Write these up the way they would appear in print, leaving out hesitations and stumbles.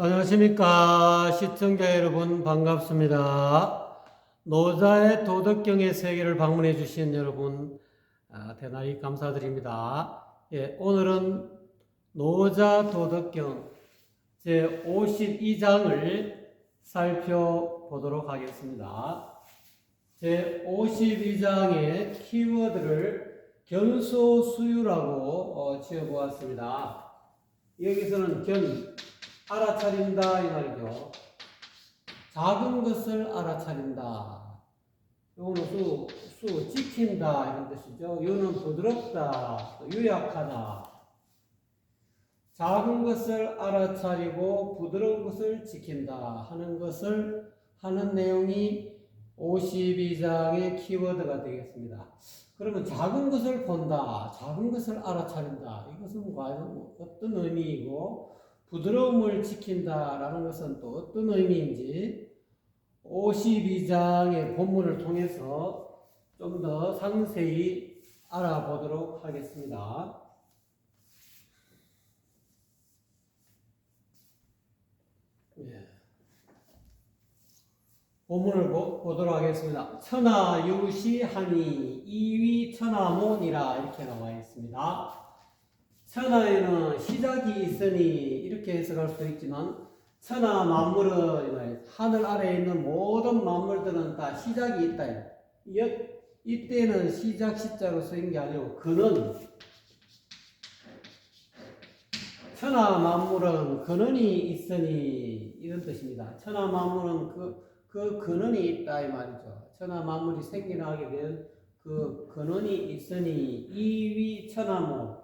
안녕하십니까. 시청자 여러분 반갑습니다. 노자의 도덕경의 세계를 방문해 주신 여러분 대단히 감사드립니다. 오늘은 노자 도덕경 제52장을 살펴보도록 하겠습니다. 제52장의 키워드를 견소수유라고 지어보았습니다. 여기서는 알아차린다 이 말이죠. 작은 것을 알아차린다. 요거는 지킨다 이런 뜻이죠. 요는 부드럽다, 유약하다. 작은 것을 알아차리고 부드러운 것을 지킨다 하는 내용이 52장의 키워드가 되겠습니다. 그러면 작은 것을 본다, 작은 것을 알아차린다. 이것은 과연 어떤 의미이고 부드러움을 지킨다라는 것은 또 어떤 의미인지 52장의 본문을 통해서 좀 더 상세히 알아보도록 하겠습니다. 본문을 보도록 하겠습니다. 천하유시하니 이위천하문이라 이렇게 나와 있습니다. 천하에는 시작이 있으니 이렇게 해석할 수도 있지만 천하 만물은 하늘 아래에 있는 모든 만물들은 다 시작이 있다. 이때는 시작 시자로 쓰인 게 아니고 근원. 천하 만물은 근원이 있으니 이런 뜻입니다. 천하 만물은 그 근원이 있다 이 말이죠. 천하 만물이 생겨나게 된 그 근원이 있으니 이위천하문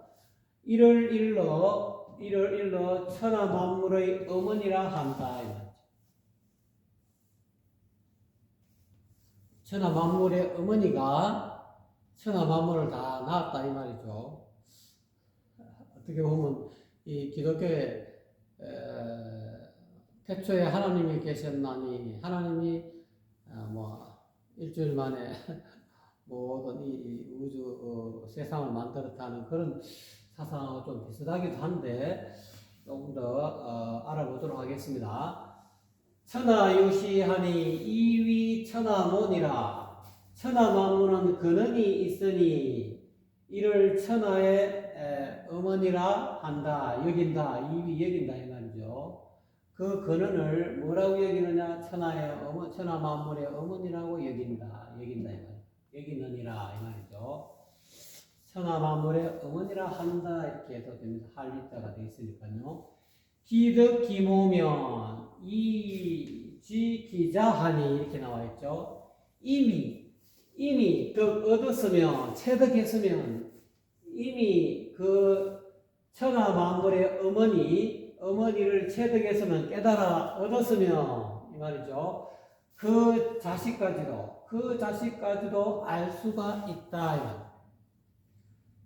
이를 일러 천하 만물의 어머니라 한다 이 말이죠. 천하 만물의 어머니가 천하 만물을 다 낳았다 이 말이죠. 어떻게 보면 이 기독교에 태초에 하나님이 계셨나니 하나님이 일주일 만에 모든 이 우주 세상을 만들었다는 그런 사상하고 좀 비슷하기도 한데 조금 더 알아보도록 하겠습니다. 천하유시하니 이위천하문이라. 천하만물은 근원이 있으니 이를 천하의 어머니라 한다, 여긴다, 이위 여긴다 이 말이죠. 그 근원을 뭐라고 여기느냐? 천하 만물의 어머니라고 여긴다 이 말이죠. 여기느니라 이 말이죠. 천하 만물의 어머니라 한다 이렇게 해도 됩니다. 할리자가 되어 있으니까요. 기득 기모면 이지기자하니 이렇게 나와 있죠. 이미 득 얻었으면 체득했으면 이미 그 천하 만물의 어머니를 체득했으면 깨달아 얻었으면 이 말이죠. 그 자식까지도 알 수가 있다 이 말.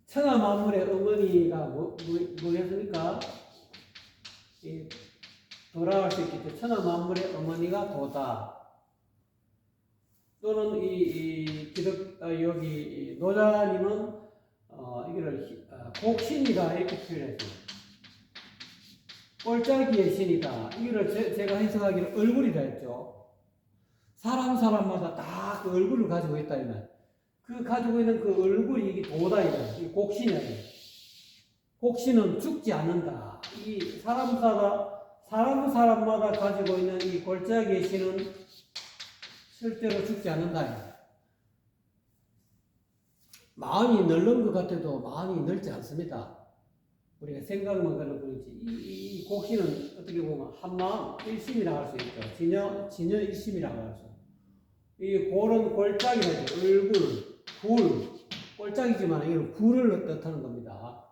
천하 만물의 어머니가 뭐겠습니까? 돌아갈 수 있겠죠. 천하 만물의 어머니가 도다. 또는 여기 노자님은 이거를 곡신이다 이렇게 표현했습니다. 꼴짝이의 신이다. 이거를 제가 해석하기를 얼굴이다 했죠. 사람마다 다 그 얼굴을 가지고 있다 이 말. 그 가지고 있는 그 얼굴이 이게 도다 이 곡신이야. 곡신은 죽지 않는다. 이 사람마다 가지고 있는 이 골짜기의 신은 실제로 죽지 않는다. 마음이 늙는 것 같아도 마음이 늙지 않습니다. 우리가 생각만 그런 뿐이지. 이 곡신은 어떻게 보면 한마음 일심이라고 할 수 있죠. 진여 일심이라고 할 수 있죠. 이 골은 골짜기가 얼굴, 굴, 골짜기지만 이건 굴을 뜻하는 겁니다.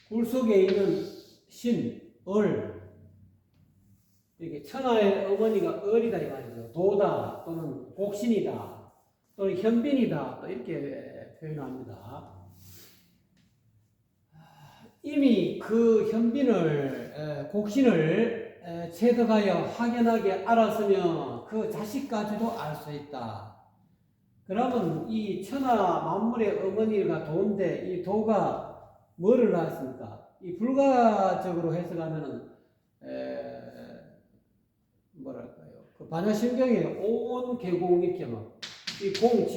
굴 속에 있는 신, 이렇게 천하의 어머니가 을이다 이 말이죠. 도다 또는 곡신이다 또는 현빈이다 또 이렇게 표현합니다. 이미 그 곡신을 체득하여 확연하게 알았으면 그 자식까지도 알 수 있다. 그러면 이 천하 만물의 어머니가 도인데 이 도가 뭐를 낳았습니까? 이 불가적으로 해석하면은 뭐랄까요? 그 반야심경에 온 계공 이렇게 막 이 공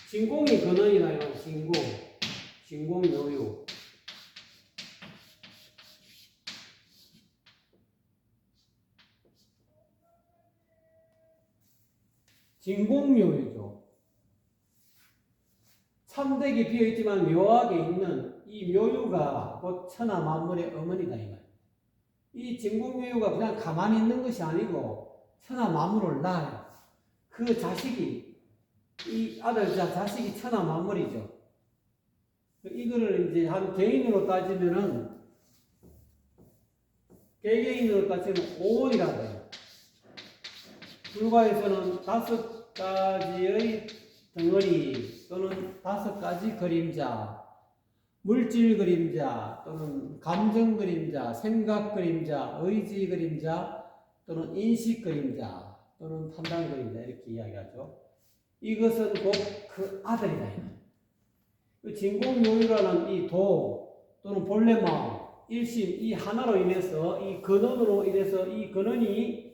진공이 근원이나요? 진공 요요. 진공묘유죠. 참되게 비어있지만 묘하게 있는 이 묘유가 곧 천하 만물의 어머니다 이 말. 이 진공묘유가 그냥 가만히 있는 것이 아니고 천하 만물을 낳아요. 그 자식이 이 아들 자식이 천하 만물이죠. 이거를 이제 한 개인으로 따지면은 개개인으로 따지면 오온이라고 해요. 불가에서는 5가지의 덩어리 또는 5가지 그림자, 물질 그림자 또는 감정 그림자, 생각 그림자, 의지 그림자 또는 인식 그림자 또는 판단 그림자 이렇게 이야기하죠. 이것은 곧 그 아들이다. 그 진공요유라는 이 도 또는 본래 마음, 일심 이 하나로 인해서 이 근원으로 인해서 이 근원이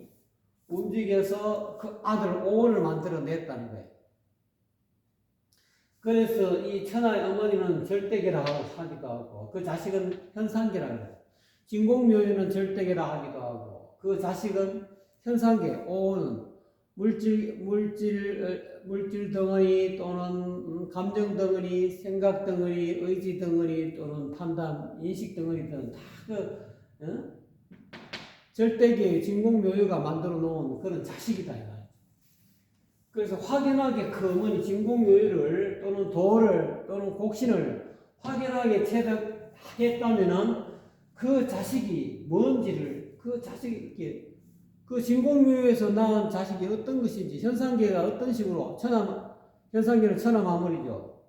움직여서 그 아들 오온을 만들어냈다는 거예요. 그래서 이 천하의 어머니는 절대계라 하기도 하고 그 자식은 현상계라 해요. 진공묘유는 절대계라 하기도 하고 그 자식은 현상계, 오온은 물질 덩어리 또는 감정 덩어리, 생각 덩어리, 의지 덩어리 또는 판단, 인식 덩어리 등은 다 절대계의 진공묘유가 만들어 놓은 그런 자식이다. 그래서 확연하게 그 어머니 진공묘유를 또는 도를 또는 곡신을 확연하게 체득했다면은 그 자식이 뭔지를 그 자식이 이렇게 그 진공묘유에서 낳은 자식이 어떤 것인지 현상계가 어떤 식으로 현상계는 천하만물이죠.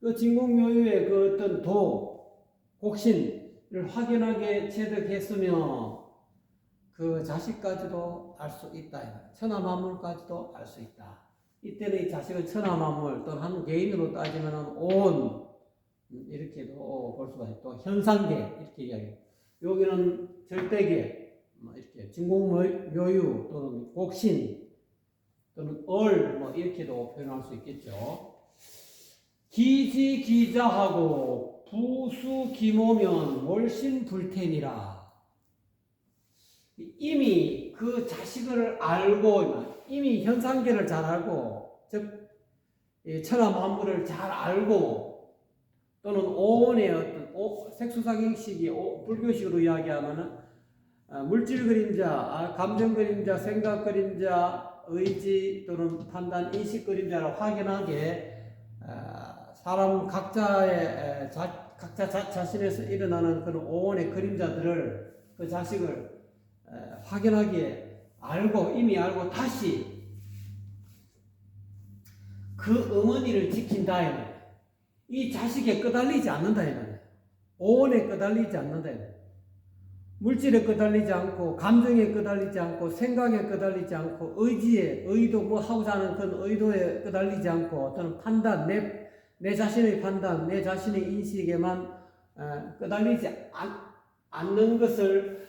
그 진공묘유의 그 어떤 도 곡신을 확연하게 체득했으며 그 자식까지도 알 수 있다. 천하만물까지도 알 수 있다. 이때는 이 자식은 천하만물 또는 한 개인으로 따지면 온 이렇게도 볼 수가 있고 현상계 이렇게 이야기해요. 여기는 절대계 이렇게 진공묘유 또는 곡신 또는 이렇게도 표현할 수 있겠죠. 기지기자하고 부수기모면 몰신불텐이라. 이미 그 자식을 알고 이미 현상계를 잘 알고 즉 천하 만물을 잘 알고 또는 오온의 어떤 색수상행식이 불교식으로 이야기하면은 물질 그림자, 감정 그림자, 생각 그림자, 의지 또는 판단, 인식 그림자를 확연하게 사람 각자 자신에서 일어나는 그런 오온의 그림자들을 그 자식을 확연하게 이미 알고 다시 그 어머니를 지킨다. 이 자식에 끄달리지 않는다. 오온에 끄달리지 않는다. 물질에 끄달리지 않고 감정에 끄달리지 않고 생각에 끄달리지 않고 의도 뭐 하고자 하는 그런 의도에 끄달리지 않고 또는 판단 내 자신의 판단 내 자신의 인식에만 끄달리지 않는 것을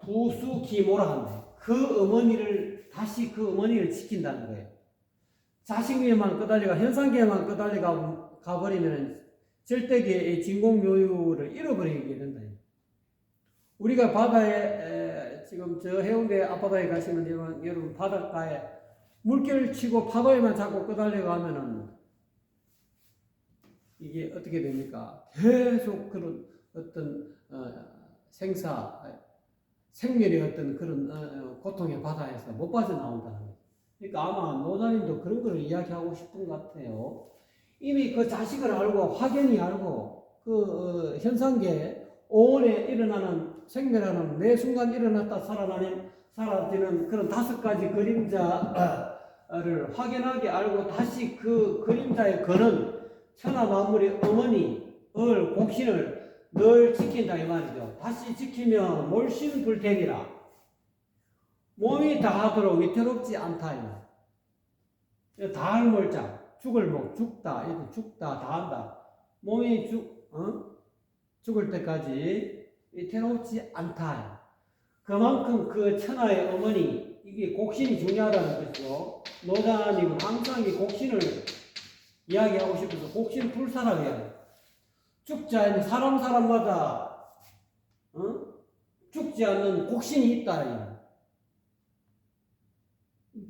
부수기모라 한다. 그 어머니를 다시 그 어머니를 지킨다는 거예요. 자식에만 끄달리가 현상계에만 끄달리가 가버리면 절대계의 진공묘유를 잃어버리게 된다. 우리가 바다에 지금 저 해운대 앞바다에 가시면 여러분 바닷가에 물결 치고 파도에만 자꾸 끄달려가면은 이게 어떻게 됩니까? 계속 그런 어떤 생멸의 어떤 그런 고통의 바다에서 못 빠져나온다는 거예요. 그러니까 아마 노자님도 그런 걸 이야기하고 싶은 것 같아요. 이미 그 자식을 알고 확연히 알고 그 현상계 오온에 일어나는 생멸하는 매 순간 일어났다 사라지는 그런 5가지 그림자를 확연하게 알고 다시 그 그림자의 근원 천하 만물의 어머니 곡신을 늘 지킨다 이 말이죠. 다시 지키면 몰신불텐이라 몸이 다하도록 위태롭지 않다. 다할 몰자 죽을 목 죽다 이렇게 죽다 다한다. 몸이 죽을 때까지 위태롭지 않다. 그만큼 그 천하의 어머니, 이게 곡신이 중요하다는 것이죠. 노자님은 항상 이 곡신을 이야기하고 싶어서 곡신 불사라고 죽지 않는 사람마다 죽지 않는 곡신이 있다.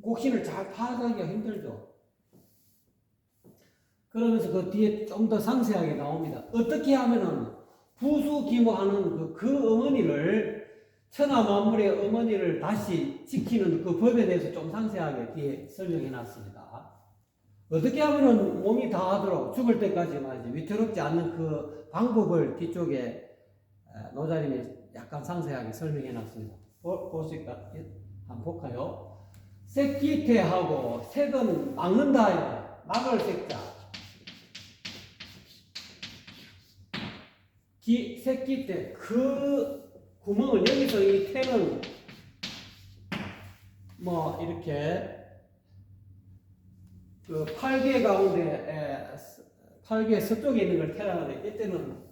곡신을 잘 파악하기가 힘들죠. 그러면서 그 뒤에 좀 더 상세하게 나옵니다. 어떻게 하면은 부수기모하는 그 어머니를, 천하 만물의 어머니를 다시 지키는 그 법에 대해서 좀 상세하게 뒤에 설명해 놨습니다. 어떻게 하면은 몸이 다하도록 죽을 때까지 말이지 위태롭지 않는 그 방법을 뒤쪽에 노자님이 약간 상세하게 설명해 놨습니다. 보실까? 한번 볼까요? 새끼태하고 색은 막는다. 막을 색자. 새끼태 그 구멍을 여기서 이 태는 뭐 이렇게 그 팔개 가운데 팔개 서쪽에 있는 걸 태라는데 이때는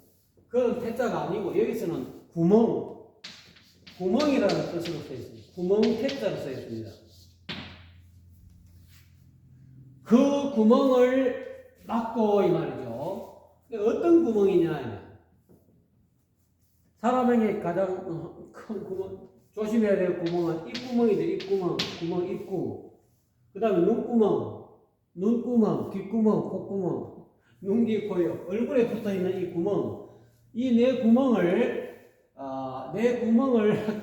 그건 태자가 아니고 여기서는 구멍이라는 뜻으로 써 있습니다. 구멍 태자로 써 있습니다. 그 구멍을 막고 이 말이죠. 어떤 구멍이냐? 사람에게 가장 큰 구멍, 조심해야 될 구멍은 입구멍이죠. 구멍 입구. 그 다음에 눈구멍, 귓구멍, 콧구멍, 눈귀, 코요, 얼굴에 붙어있는 이 구멍. 이 네 구멍을,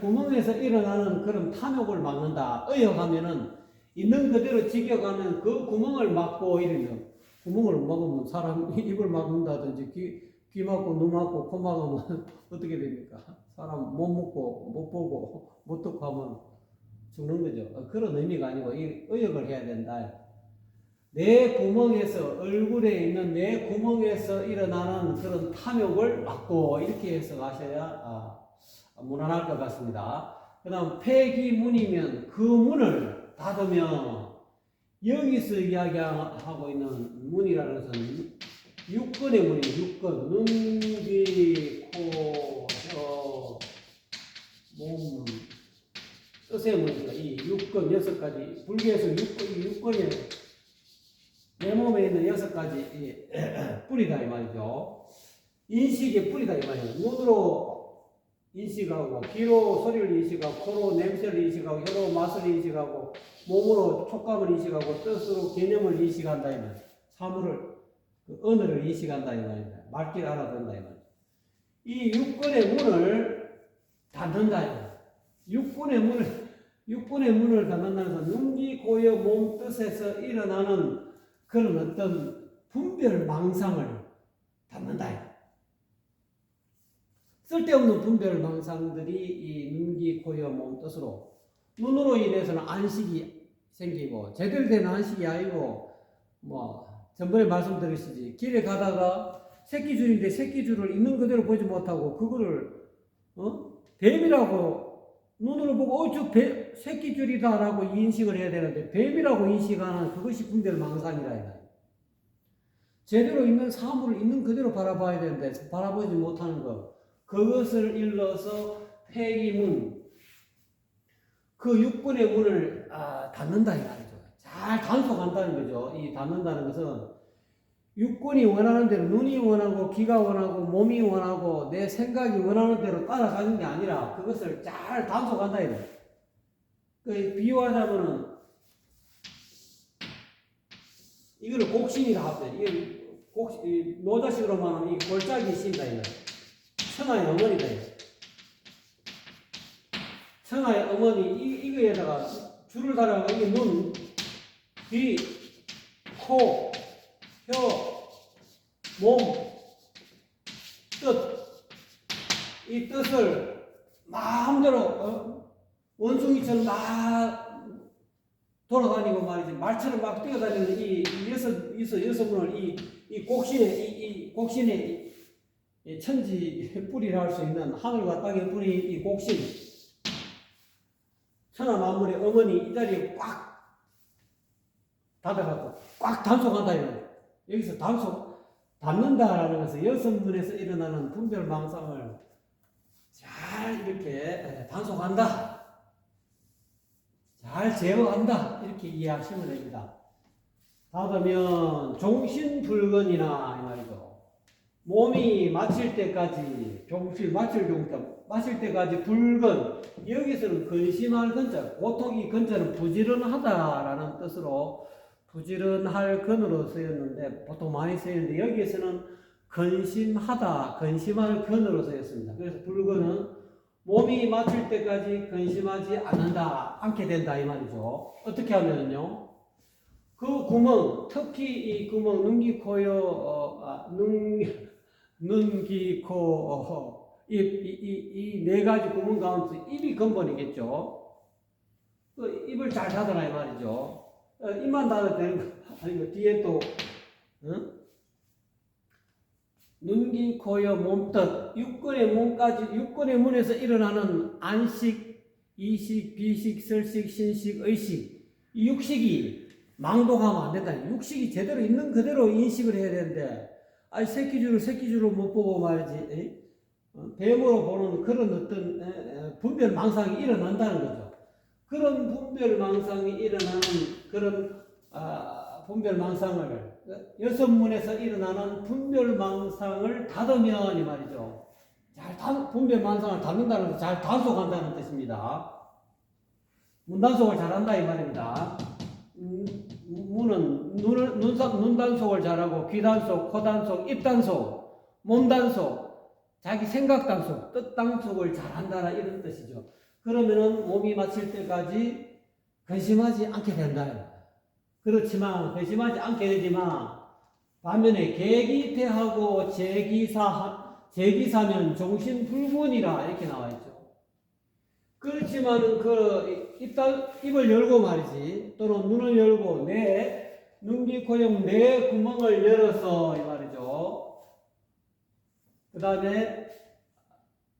구멍에서 일어나는 그런 탐욕을 막는다. 의역하면은 있는 그대로 지켜가면 그 구멍을 막고 이러면, 구멍을 막으면 사람 입을 막는다든지 귀 막고 눈 막고 코 막으면 어떻게 됩니까? 사람 못 먹고 못 보고 못 듣고 하면 죽는 거죠. 그런 의미가 아니고 이 의역을 해야 된다. 내 구멍에서, 얼굴에 있는 내 구멍에서 일어나는 그런 탐욕을 막고 이렇게 해서 가셔야 무난할 것 같습니다. 그 다음 폐기문이면 그 문을 닫으면, 여기서 이야기하고 있는 문이라는 것은 육근의 문이에요. 육근. 눈, 귀, 코, 혀, 몸, 뜻의 문이니까 이 육근 6가지. 불교에서 육근이 내 몸에 있는 6가지 뿌리다 이 말이죠. 인식의 뿌리다 이 말이에요. 눈으로 인식하고, 귀로 소리를 인식하고, 코로 냄새를 인식하고, 혀로 맛을 인식하고, 몸으로 촉감을 인식하고, 뜻으로 개념을 인식한다 이 말이에요. 사물을, 언어를 인식한다 이 말입니다. 말귀를 알아듣는다 이 말이에요. 이 육근의 문을 닫는다 이 말이에요. 육근의 문을 닫는다는 것은 눈기, 고여, 몸, 뜻에서 일어나는 그런 어떤 분별 망상을 닫는다. 쓸데없는 분별 망상들이 이 눈기, 고여, 몸, 뜻으로, 눈으로 인해서는 안식이 생기고, 제대로 된 안식이 아니고, 전번에 말씀드렸듯이 길에 가다가 새끼줄인데 새끼줄을 있는 그대로 보지 못하고 그거를 뱀이라고 눈으로 보고 저 새끼줄이다라고 인식을 해야 되는데 뱀이라고 인식하는 그것이 분별 망상이라. 제대로 있는 사물을 있는 그대로 바라봐야 되는데 바라보지 못하는 것, 그것을 일러서 폐기문, 그 육군의 문을 닫는다 이 말이죠. 잘 단속한다는 거죠. 이 닫는다는 것은 육군이 원하는 대로, 눈이 원하고 귀가 원하고 몸이 원하고 내 생각이 원하는 대로 따라가는 게 아니라 그것을 잘 단속한다 이거예요. 그 비유하자면은 이거를 곡신이라 하거든요. 노자식으로 말하면 이 골짜기 신다 이거예요. 천하의 어머니다 이거예요. 천하의 어머니 이거에다가 줄을 달아가 이게 눈, 귀, 코, 혀, 몸, 뜻, 이 뜻을 마음대로 원숭이처럼 막 돌아다니고 말이지, 말처럼 막 뛰어다니는 이 여성분을 이 곡신의 천지 뿌리라 할 수 있는 하늘과 땅의 뿌리 이 곡신, 천하 만물의 어머니 이 자리에 꽉 닫아갖고 꽉 단속한다 이거예요. 여기서 닫는다라는 것은 여성분에서 일어나는 분별망상을 잘 이렇게 단속한다, 잘 제어한다, 이렇게 이해하시면 됩니다. 닫으면 종신불건이나 이 말이죠. 몸이 마칠 때까지 종실 마칠 때까지 불건, 여기서는 근심할 근자, 보통 이 근자는 부지런하다라는 뜻으로 부지런할 근으로 쓰였는데 보통 많이 쓰이는데 여기에서는 근심하다, 근심할 근으로 쓰였습니다. 그래서 불건은 몸이 마칠 때까지 근심하지 않게 된다 이 말이죠. 어떻게 하면요? 그 구멍, 특히 이 구멍, 눈, 귀, 코, 입, 이 네 가지 구멍 가운데 입이 근본이겠죠. 그 입을 잘 닫아라 이 말이죠. 입만 닫아도 되는 거 아니고 뒤에 또 눈, 귀, 코, 여, 몸뜻 육근의 문까지, 육근의 문에서 일어나는 안식, 이식, 비식, 설식, 신식, 의식, 이 육식이 망동하면 안 된다. 육식이 제대로 있는 그대로 인식을 해야 되는데, 아니 새끼줄을 못 보고 말이지, 뱀으로 보는 그런 어떤 분별망상이 일어난다는 거죠. 그런 분별망상이 일어나는 그런 분별망상을, 여섯문에서 일어나는 분별망상을 닫으면 이 말이죠. 분별망상을 닫는다는 것은 잘 단속한다는 뜻입니다. 문단속을 잘한다 이 말입니다. 문은 눈 단속을 잘하고 귀 단속, 코 단속, 입 단속, 몸 단속, 자기 생각 단속, 뜻 단속을 잘한다라 이런 뜻이죠. 그러면은 몸이 마칠 때까지 근심하지 않게 된다. 그렇지만 근심하지 않게 되지만 반면에 계기태하고 제기사면 종신불문이라 이렇게 나와 있죠. 그렇지만은 입을 열고 말이지, 또는 눈을 열고 눈, 귀, 코, 영 네 구멍을 열어서 이 말이죠. 그 다음에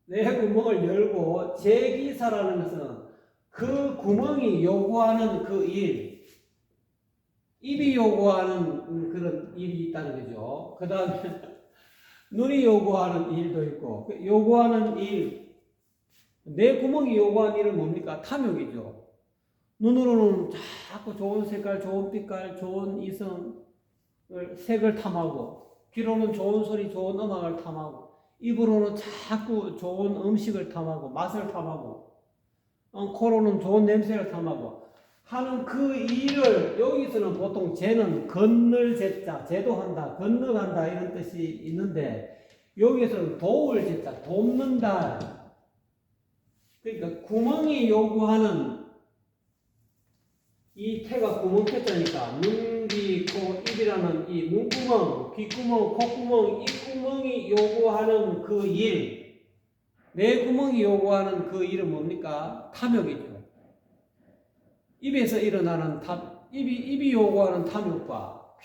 네 구멍을 열고 제기사라는 것은 그 구멍이 요구하는 그 일, 입이 요구하는 그런 일이 있다는 거죠. 그 다음에 눈이 요구하는 일도 있고, 요구하는 일, 내 구멍이 요구하는 일은 뭡니까? 탐욕이죠. 눈으로는 자꾸 좋은 색깔, 좋은 빛깔, 좋은 이성을, 색을 탐하고, 귀로는 좋은 소리, 좋은 음악을 탐하고, 입으로는 자꾸 좋은 음식을 탐하고, 맛을 탐하고, 코로는 좋은 냄새를 탐하고, 하는 그 일을, 여기서는 보통 제는 건널 제자, 제도한다, 건너간다 이런 뜻이 있는데, 여기서는 도울 제자, 돕는다. 그러니까 구멍이 요구하는 이 태가 구멍 태자니까 눈, 귀, 코, 입이라는 이 눈구멍, 귓구멍, 콧구멍, 입구멍이 요구하는 그 일, 내 구멍이 요구하는 그 일은 뭡니까? 탐욕이죠. 입에서 일어나는 입이 요구하는 탐욕과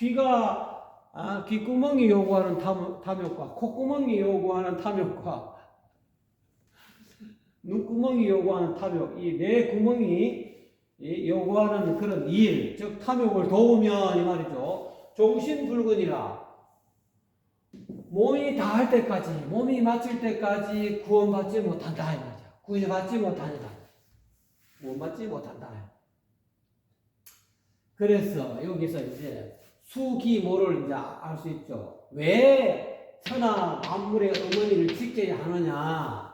귓구멍이 요구하는 탐욕과 콧구멍이 요구하는 탐욕과 눈구멍이 요구하는 탐욕, 이 내 구멍이 요구하는 그런 일, 즉 탐욕을 도우면 이 말이죠. 종신불건이라 몸이 다할 때까지, 몸이 마칠 때까지 구원받지 못한다 이 말이죠. 구원받지 못한다. 구원받지 못한다. 그래서 여기서 이제 수기모를 이제 알 수 있죠. 왜 천하 만물의 어머니를 지켜야 하느냐?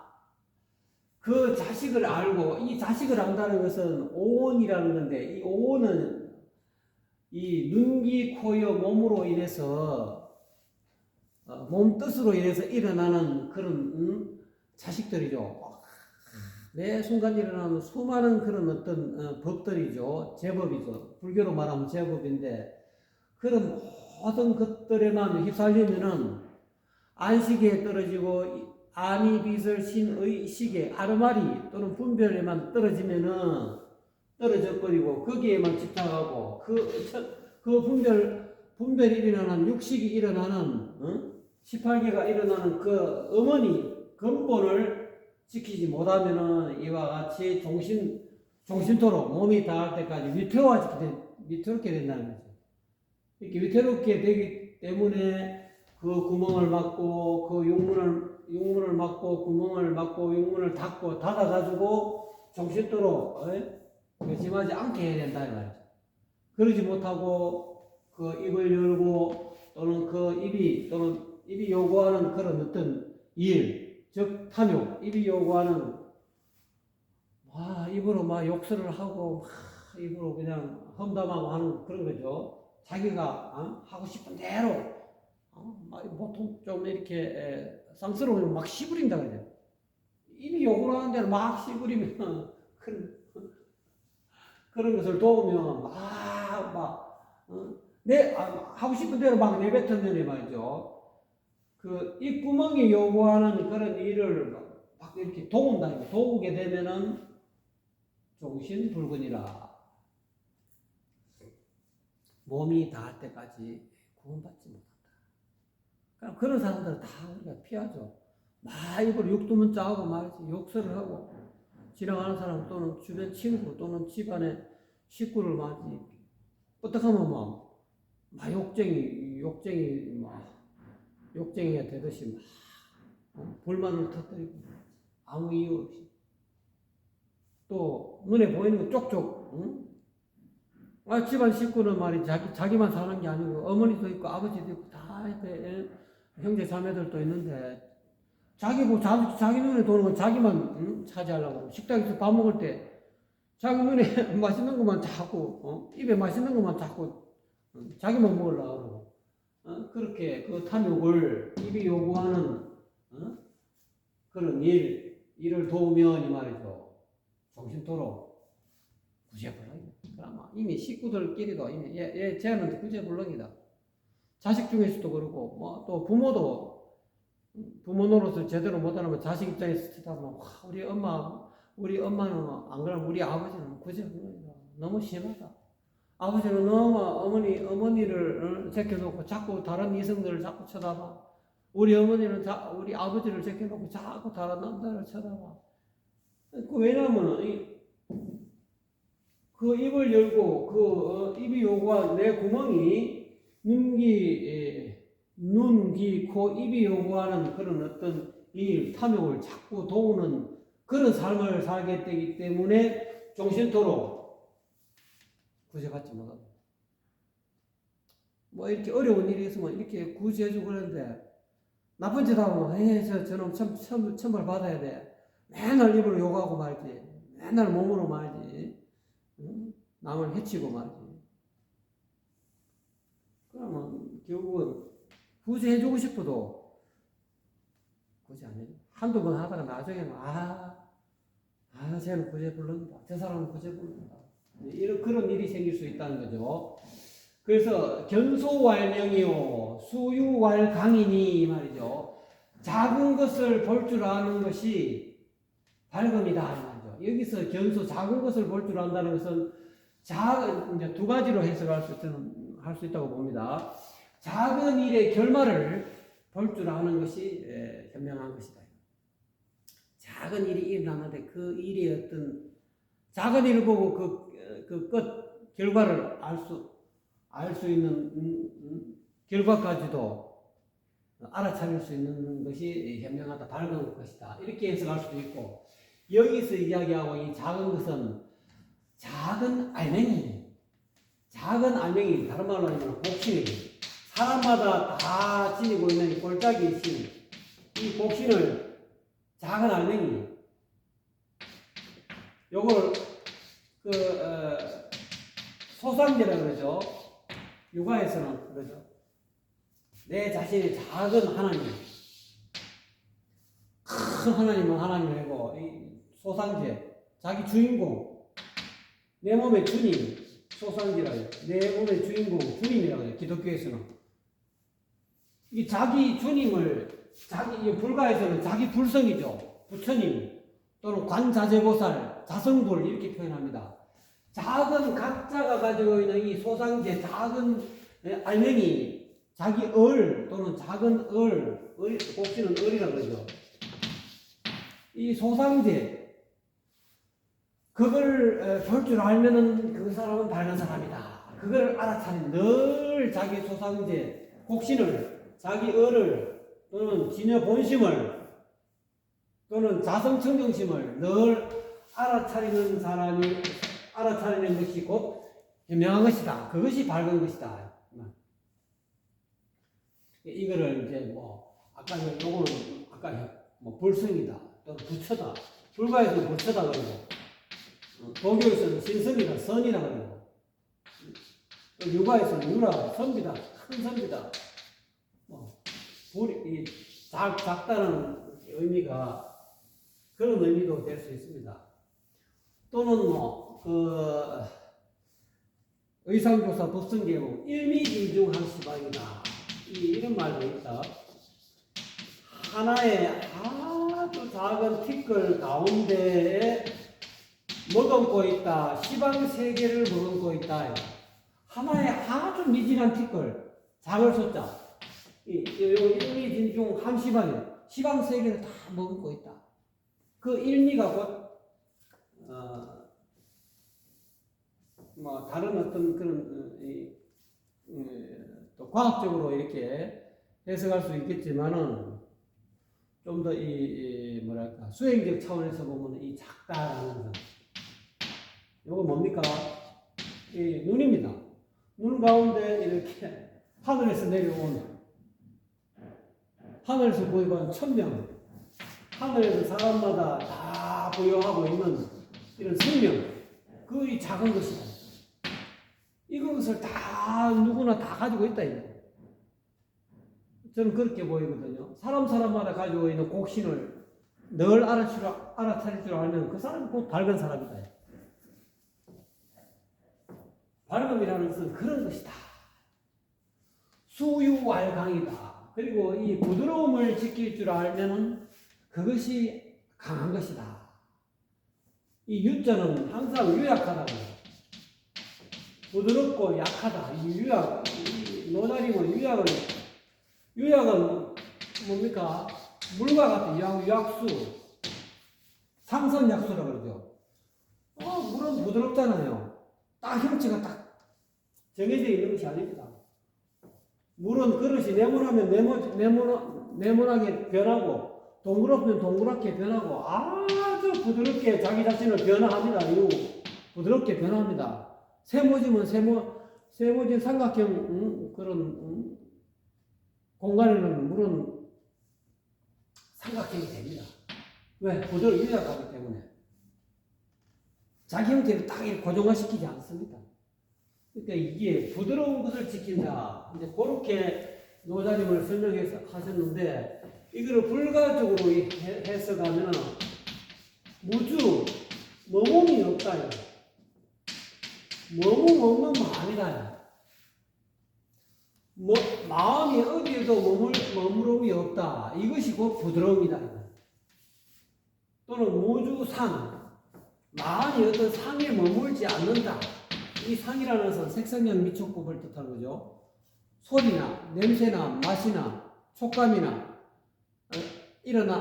그 자식을 알고, 이 자식을 안다는 것은 오온이라는 건데, 이 오온은 이 눈, 귀, 코, 여, 몸으로 인해서, 몸 뜻으로 인해서 일어나는 그런 자식들이죠. 매 순간 일어나는 수많은 그런 어떤 법들이죠. 제법이죠. 불교로 말하면 제법인데, 그런 모든 것들에만 휩쓸리면은 안식에 떨어지고, 아니, 비설, 신의, 시계, 아르마리 또는 분별에만 떨어지면은 떨어져버리고 거기에만 집착하고 그 분별이 일어나는 육식이 일어나는 18개가 일어나는 그 어머니 근본을 지키지 못하면은 이와 같이 종신토록 몸이 닿을 때까지 위태롭게 된다는 거죠. 이렇게 위태롭게 되기 때문에 그 구멍을 막고 그 육문을 막고 구멍을 막고 육문을 닫고 닫아가지고 정신도로 조심하지 않게 해야 된다 이 말이죠. 그러지 못하고 그 입을 열고 또는 그 입이 요구하는 그런 어떤 일, 즉 탐욕, 입이 요구하는 입으로 막 욕설을 하고 입으로 그냥 험담하고 하는 그런 거죠. 자기가 하고 싶은 대로 보통 좀 이렇게 쌍스러우면 막 씨부린다 그러죠. 입이 욕을 하는 대로 막 씨부리면 그런 것을 도우면 하고 싶은 대로 막 내뱉었느니 말이죠. 그 입구멍이 요구하는 그런 일을 막 이렇게 도운다. 도우게 되면은 정신불근이라 몸이 닿을 때까지 구원받지 못한다. 그럼 그런 사람들은 다 우리가 피하죠. 입을 욕두문 짜고 말이지 욕설을 하고 지나가는 사람 또는 주변 친구 또는 집안의 식구를 말이지 어떡하면 막 욕쟁이가 되듯이 불만을 터뜨리고 아무 이유 없이 또 눈에 보이는 거 쪽쪽 집안 식구는 말이지 자기만 사는 게 아니고 어머니도 있고 아버지도 있고 다 이렇게 형제 자매들도 있는데 자기 눈에 도는 건 자기만 차지하려고 식당에서 밥 먹을 때 자기 눈에 맛있는 것만 자꾸 입에 맛있는 것만 자꾸 자기만 먹으려고 그렇게 그 탐욕을 입이 요구하는 그런 일을 도우면 이 말이죠. 정신토로 구제불능이다. 그러면 이미 식구들끼리도 이미 쟤는 구제불능이다. 자식 중에서도 그렇고 또 부모도 부모 노릇을 제대로 못하면 자식 입장에서 쳐다보면 우리 엄마는 안 그러면 우리 아버지는 구제불능이다. 너무 심하다. 아버지는 너무 어머니를 제껴놓고 자꾸 다른 이성들을 자꾸 쳐다봐. 우리 어머니는 우리 아버지를 제껴놓고 자꾸 다른 남자를 쳐다봐. 왜냐하면 그 입을 열고 그 입이 요구한 내 구멍이 눈, 귀, 코, 입이 요구하는 그런 어떤 일, 탐욕을 자꾸 도우는 그런 삶을 살게 되기 때문에 정신토로 구제받지 못합니다. 이렇게 어려운 일이 있으면 이렇게 구제해주고 그러는데 나쁜 짓 하면 저놈 천벌 받아야 돼. 맨날 입으로 욕하고 말지. 맨날 몸으로 말지. 남을 해치고 말지. 그러면 결국은 구제해주고 싶어도 구제 안 해. 한두 번 하다가 나중에는 쟤는 구제불능이다. 저 사람은 구제불능이다. 그런 일이 생길 수 있다는 거죠. 그래서 견소왈명이요 수유왈강이니 이 말이죠. 작은 것을 볼 줄 아는 것이 밝음이다 이 말이죠. 여기서 작은 것을 볼 줄 안다는 것은 이제 두 가지로 해석할 수 있다고 봅니다. 작은 일의 결말을 볼 줄 아는 것이 현명한 것이다. 작은 일이 일어나는데 그 일의 어떤 작은 일을 보고 그 끝 결과를 알 수 있는 결과까지도 알아차릴 수 있는 것이 현명하다, 밝은 것이다. 이렇게 해석할 수도 있고, 여기서 이야기하고 이 작은 것은 작은 알맹이, 다른 말로 하면 복신이 사람마다 다 지니고 있는 이 골짜기 신, 이 복신을 작은 알맹이, 요걸 소상제라고 그러죠. 육아에서는 그러죠. 내 자신의 작은 하나님, 큰 하나님은 하나님이고, 이 소상제, 자기 주인공, 내 몸의 주님, 소상제라고 해요. 내 몸의 주인공, 주님이라고 해요. 기독교에서는. 이 자기 주님을, 불가에서는 자기 불성이죠. 부처님, 또는 관자재보살, 자성불, 이렇게 표현합니다. 작은 각자가 가지고 있는 이 소상제, 작은 알맹이, 자기 또는 작은 복지는 을이라고 그러죠. 이 소상제, 그걸 볼 줄 알면은 그 사람은 밝은 사람이다. 그걸 알아차린 늘 자기 소상제, 복신을 자기 을을 또는 진여 본심을 또는 자성청정심을 늘 알아차리는 사람이 알아차리는 것이 곧 현명한 것이다. 그것이 밝은 것이다. 이거를 이제 뭐 아까 요거는 아까 뭐 불성이다, 또 부처다, 불가에서는 부처다 그러고, 도교에서는 신성이다, 선이다 그러고, 또 유가에서는 유라, 선비다, 큰 선비다. 뭐 불이 작다는 의미가 그런 의미도 될 수 있습니다. 또는 의상조사 법성계공 일미진중한 시방이다. 이런 말도 있다. 하나의 아주 작은 티끌 가운데에 머금고 있다. 시방 세계를 머금고 있다. 하나의 아주 미진한 티끌, 작을 숫자. 일미진중 한 시방이에요. 시방 세계를 다 머금고 있다. 그 일미가 곧 뭐 다른 어떤 그런 또 과학적으로 이렇게 해석할 수 있겠지만은 좀 더 뭐랄까 수행적 차원에서 보면 이 작다라는 것, 요거 뭡니까? 이 눈입니다. 눈 가운데 이렇게 하늘에서 내려온, 하늘에서 보이고 천명, 하늘에서 사람마다 다 부여하고 있는 이런 생명, 그 작은 것이다. 이것을 다 누구나 다 가지고 있다. 저는 그렇게 보이거든요. 사람마다 가지고 있는 곡신을 늘 알아차릴 줄 알면 그 사람은 꼭 밝은 사람이다. 밝음이라는 것은 그런 것이다. 수유왈강이다. 그리고 이 부드러움을 지킬 줄 알면은 그것이 강한 것이다. 이 유자는 항상 유약하다고. 부드럽고 약하다. 이 유약, 노자림은 유약은 뭡니까? 물과 같은 유약수, 상선약수라고 그러죠. 물은 부드럽잖아요. 딱 형체가 딱 정해져 있는 것이 아닙니다. 물은 그릇이 네모나면 네모나게 변하고, 동그랗면 동그랗게 변하고, 아주 부드럽게 자기 자신을 변화합니다. 부드럽게 변화합니다. 세모지면 세모진 삼각형 그런 공간에는 물은 삼각형이 됩니다. 왜? 부드럽게 유약하기 때문에. 자기 형태를 딱 고정화시키지 않습니다. 그러니까 이게 부드러운 것을 지킨다. 이제 그렇게 노자님을 설명해서 하셨는데, 이거를 불가적으로 해석하면 무주, 머몸이 없다. 머몸 없는 마음이다. 마음이 어디에도 머무름이 없다. 이것이 곧 부드러움이다. 또는 무주상, 마음이 어떤 상에 머물지 않는다. 이 상이라는 것은 색성형 미촉법을 뜻하는 거죠. 소리나 냄새나 맛이나 촉감이나 이런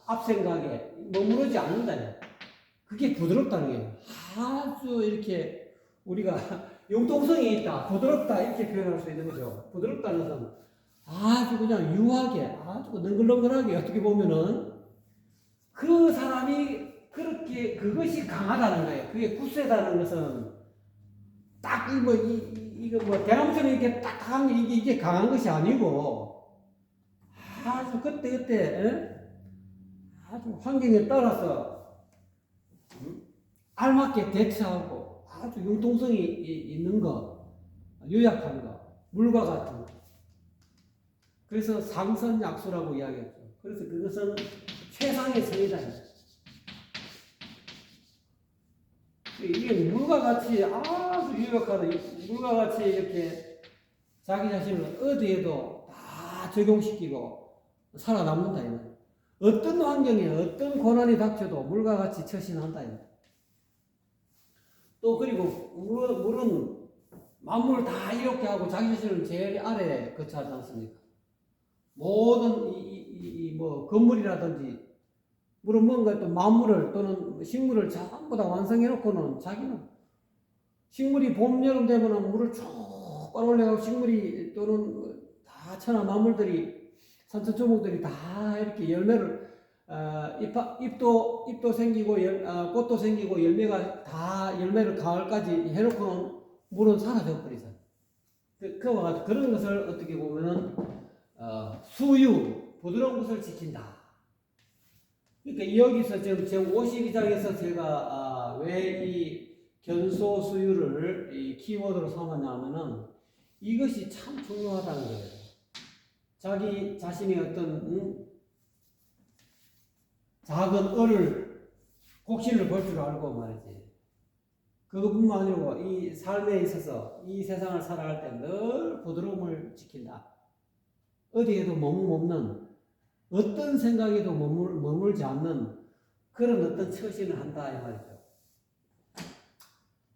앞생각에 머무르지 않는다. 그게 부드럽다는 거예요. 아주 이렇게 우리가 융통성이 있다, 부드럽다 이렇게 표현할 수 있는 거죠. 부드럽다는 것은 아주 그냥 유하게, 아주 능글능글하게 어떻게 보면은 그 사람이 그렇게 그것이 강하다는 거예요. 그게 굳세다는 것은 딱 이거 뭐 대나무처럼 이렇게 딱딱한 게 이게 강한 것이 아니고 아주 그때 아주 환경에 따라서 알맞게 대처하고 아주 융통성이 있는 것, 유약한 것, 물과 같은 것. 그래서 상선약수라고 이야기했죠. 그래서 그것은 최상의 성이다. 이게 물과 같이 아주 유약하다. 물과 같이 이렇게 자기 자신을 어디에도 다 적용시키고 살아남는다. 어떤 환경에 어떤 고난이 닥쳐도 물과 같이 처신한다. 또 그리고 물은 만물 다 이렇게 하고 자기 자신을 제일 아래에 거처하지 않습니까? 모든 뭐 건물이라든지 물은 뭔가 또 만물을 또는 식물을 전부 다 완성해 놓고는 자기는 식물이 봄, 여름 되면 물을 쭉 빨아올려가고 식물이 또는 다 천하 만물들이 산천초목들이 다 이렇게 열매를 잎도 생기고 꽃도 생기고 열매가 다 열매를 가을까지 해놓고는 물은 사라져 버리잖아. 그런 것을 어떻게 보면은 수유 부드러운 것을 지킨다. 그러니까 여기서 지금 52장에서 제가 왜 이 견소 수유를 이 키워드로 삼았냐면은 이것이 참 중요하다는 거예요. 자기 자신의 어떤 작은 을을 곡신을 볼 줄 알고 말이지. 그것뿐만 아니고 이 삶에 있어서 이 세상을 살아갈 때 늘 부드러움을 지킨다. 어디에도 머물없는 어떤 생각에도 머물지 않는 그런 어떤 처신을 한다 이 말이죠.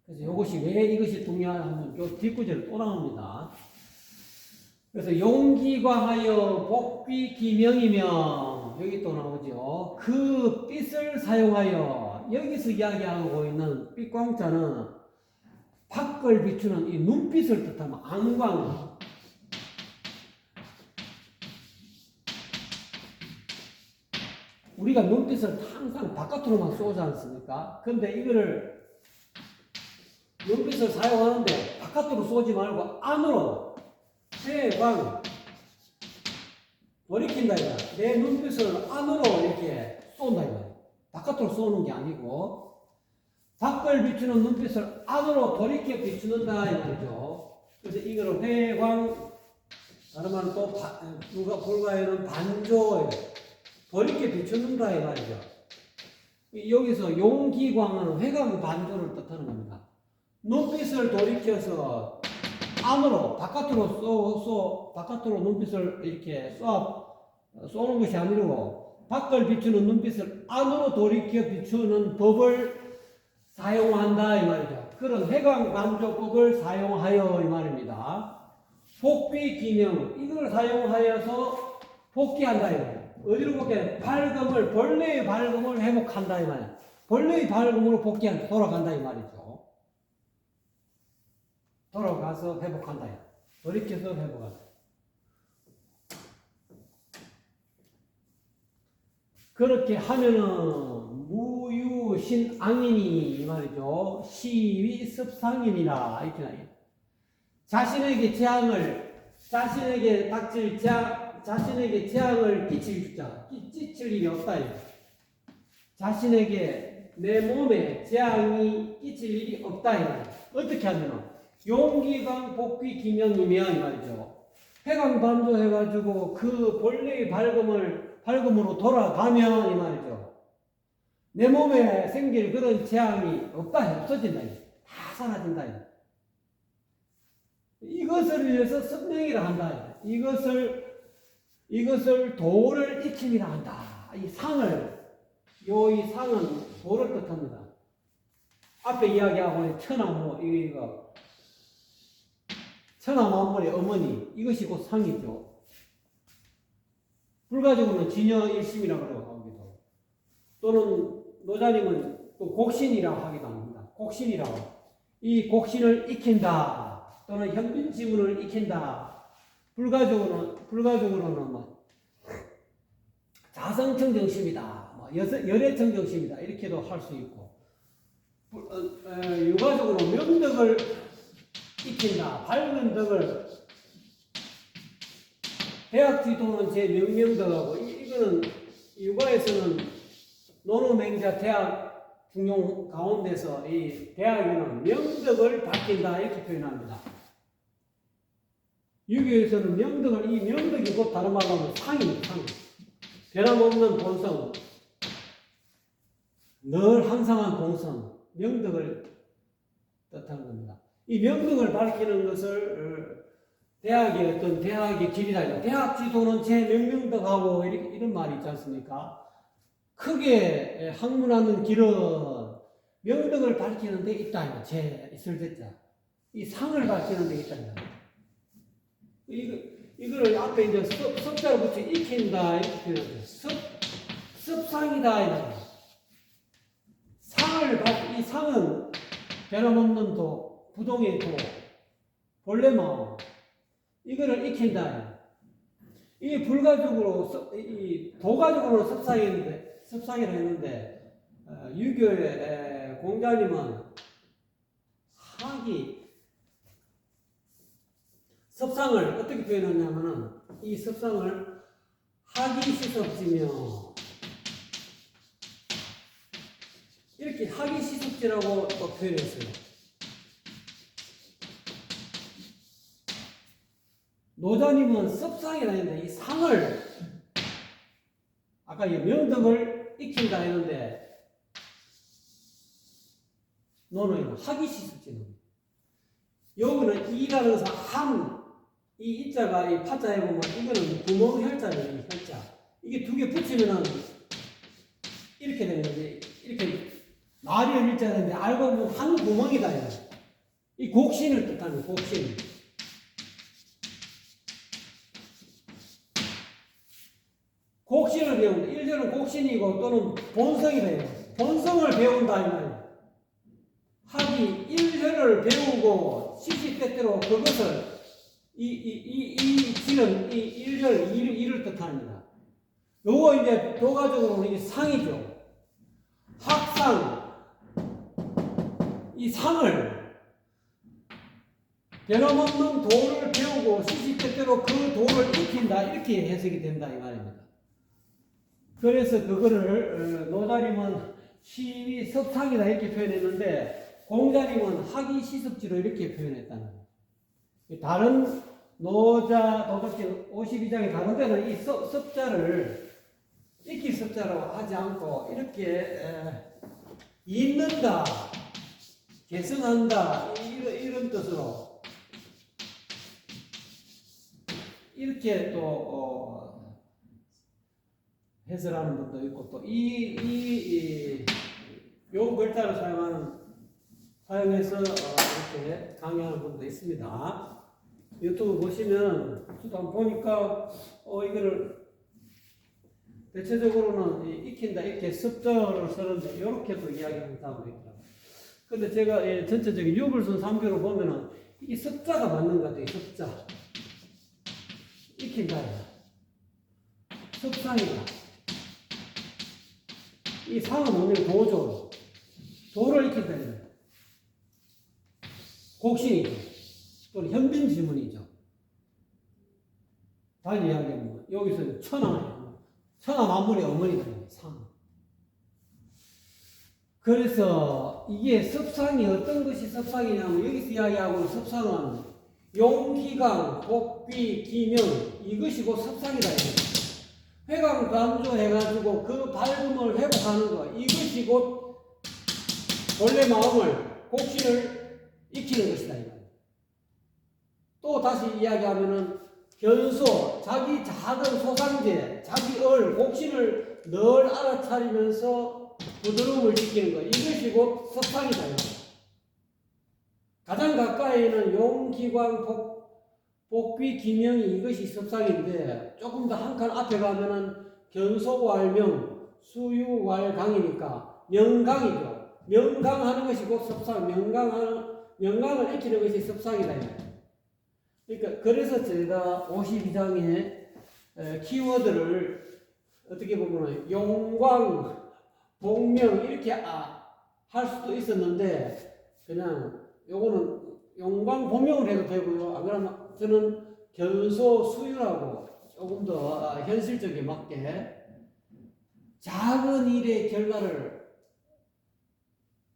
그래서 이것이 왜 이것이 중요하냐면 요 뒷구절에 또 나옵니다. 그래서 용기과하여 복비기명이며 여기 또 나오죠. 그 빛을 사용하여 여기서 이야기하고 있는 빛광자는 밖을 비추는 이 눈빛을 뜻하면 안광. 우리가 눈빛을 항상 바깥으로만 쏘지 않습니까? 근데 이거를 눈빛을 사용하는데 바깥으로 쏘지 말고 안으로 세광 돌이킨다 이거야. 내 눈빛을 안으로 이렇게 쏜다 이거야. 바깥으로 쏘는 게 아니고 밖을 비추는 눈빛을 안으로 돌이켜 비추는다 이 말이죠. 그래서 이거를 회광 다른 말은 또 누가 불가에는 반조 돌이켜 비추는다 이 말이죠. 여기서 용기광은 회광 반조를 뜻하는 겁니다. 눈빛을 돌이켜서 안으로 바깥으로 눈빛을 이렇게 쏘는 것이 아니고 밖을 비추는 눈빛을 안으로 돌이켜 비추는 법을 사용한다 이 말이죠. 그런 회광 반조법을 사용하여 이 말입니다. 복비기명 이걸 사용하여서 복귀한다 이 말이에요. 어디로 복귀해? 밝음을 본래의 밝음을 회복한다 이 말이에요. 본래의 밝음으로 돌아간다 이 말이죠. 돌아가서 회복한다. 돌이켜서 회복한다. 그렇게 하면은 무유신앙이니 이 말이죠. 시위습상인이라 이렇게 나요. 자신에게 재앙을 끼칠 일이 없다. 자신에게 내 몸에 재앙이 끼칠 일이 없다. 어떻게 하면은 용기강 복귀 기명이며 이 말이죠. 회강 반조 해가지고 그 본래의 밝음으로 돌아가면 이 말이죠. 내 몸에 생길 그런 재앙이 없어진다. 다 사라진다. 이것을 위해서 성령이라 한다. 이것을 도를 익힘이라 한다. 이 상은 도를 뜻합니다. 앞에 이야기하고 있는 천하모 이거 천하만물의 어머니 이것이 곧 상이죠. 불가적으로는 진여일심이라고 하기도 또는 노자님은 또 곡신이라고 하기도 합니다. 곡신이라고 이 곡신을 익힌다 또는 현빈지문을 익힌다. 불가적으로는 뭐 자성청정심이다, 뭐 열애청정심이다 이렇게도 할 수 있고 유가적으로 명덕을 익힌다. 밝은 덕을 대학 지도는 제 명명덕하고 이거는 유가에서는 노노맹자 대학 중용 가운데서 이 대학에는 명덕을 밝힌다 이렇게 표현합니다. 유교에서는 이 명덕이 곧 다른 말로 하면 상. 변함없는 본성, 늘 항상한 본성, 명덕을 뜻하는 겁니다. 이 명덕을 밝히는 것을 대학의 어떤 대학의 길이다. 대학 지도는 제 명명덕하고 이런 말이 있지 않습니까? 크게 학문하는 길은 명덕을 밝히는 데 있다. 제 있을 때자. 이 상을 밝히는 데 있다. 이거를 앞에 이제 섭자를 붙여 익힌다. 이렇게 섭상이다. 이 상은 변함없는 도, 부동의 도, 본래 마음. 이거를 익힌다. 이 불가적으로 이 도가적으로 섭상이라 했는데 유교의 공자님은 학이 섭상을 어떻게 표현하냐면은 이 섭상을 학이 시섭지며 이렇게 학이 시섭지라고 또 표현했어요. 노자님은 섭상이라 했는데 이 상을 아까 이 명덕을 익힌다 했는데 노는 학이 시섭지는 여기는 이라는 사 이 이자가 이 파자에 보면 이거는 구멍 혈자예요. 이 혈자 이게 두 개 붙이면은 이렇게 되는 거지. 이렇게 말이 일자인데 알고 보면 한 구멍이다. 이 곡신을 뜻하는 곡신. 곡신을 배운다. 일절은 곡신이고 또는 본성이다. 본성을 배운다 이 말이에요. 학이 일절을 배우고 시시때때로 그것을 이 지는 이 일절 이를 뜻합니다. 요거 이제 도가적으로는 이 상이죠. 학상 이 상을 변함없는 도를 배우고 시시때때로 그 도를 익힌다 이렇게 해석이 된다 이 말입니다. 그래서 그거를 노자님은 시위 섭상이다 이렇게 표현했는데 공자님은 학이 시섭지로 이렇게 표현했다는 거예요. 다른 도덕경 52장의 다른 데는 이 섭자를 익히 섭자로 하지 않고 이렇게 잇는다, 개선한다 이런 뜻으로 이렇게 또 해설하는 분도 있고 또 요 글자를 사용해서 이렇게 강의하는 분도 있습니다. 유튜브 보시면 저도 한번 보니까 이거를 대체적으로는 익힌다 이렇게 습자를 쓰는데 이렇게도 이야기한다고 있더라고요. 근데 제가 전체적인 유불순 3교를 보면은 이 습자가 맞는 것 같아요. 습자 익힌다 습상이다. 이 상은 뭐냐면 도죠. 도를 익힌다. 곡신이죠. 또는 현빈 지문이죠. 다시 이야기하면 여기서 천하예요. 천하 만물의 어머니다. 상. 그래서 이게 섭상이 어떤 것이 섭상이냐면 여기서 이야기하고 섭상은 용기강, 복귀, 기명 이것이 곧 섭상이다. 회강 간조해가지고 그 밝음을 회복하는 것 이것이 곧 본래 마음을 곡신을 익히는 것이다. 또 다시 이야기하면은 견소, 자기 작은 소상제, 자기 곡신을 늘 알아차리면서 부드러움을 지키는 것 이것이 곧 섭상이다. 가장 가까이는 용기광, 복귀, 기명이 이것이 섭상인데 조금 더 한 칸 앞에 가면은 견소왈명, 수유왈강이니까 명강이죠. 명강하는 것이 곧 섭상, 명강을 익히는 것이 섭상이다. 그러니까 그래서 제가 52장의 키워드를 어떻게 보면 용광, 복명 이렇게 할 수도 있었는데 그냥 요거는 용광, 복명을 해도 되고요. 안 그러면 저는 견소, 수유라고 조금 더 현실적에 맞게 작은 일의 결과를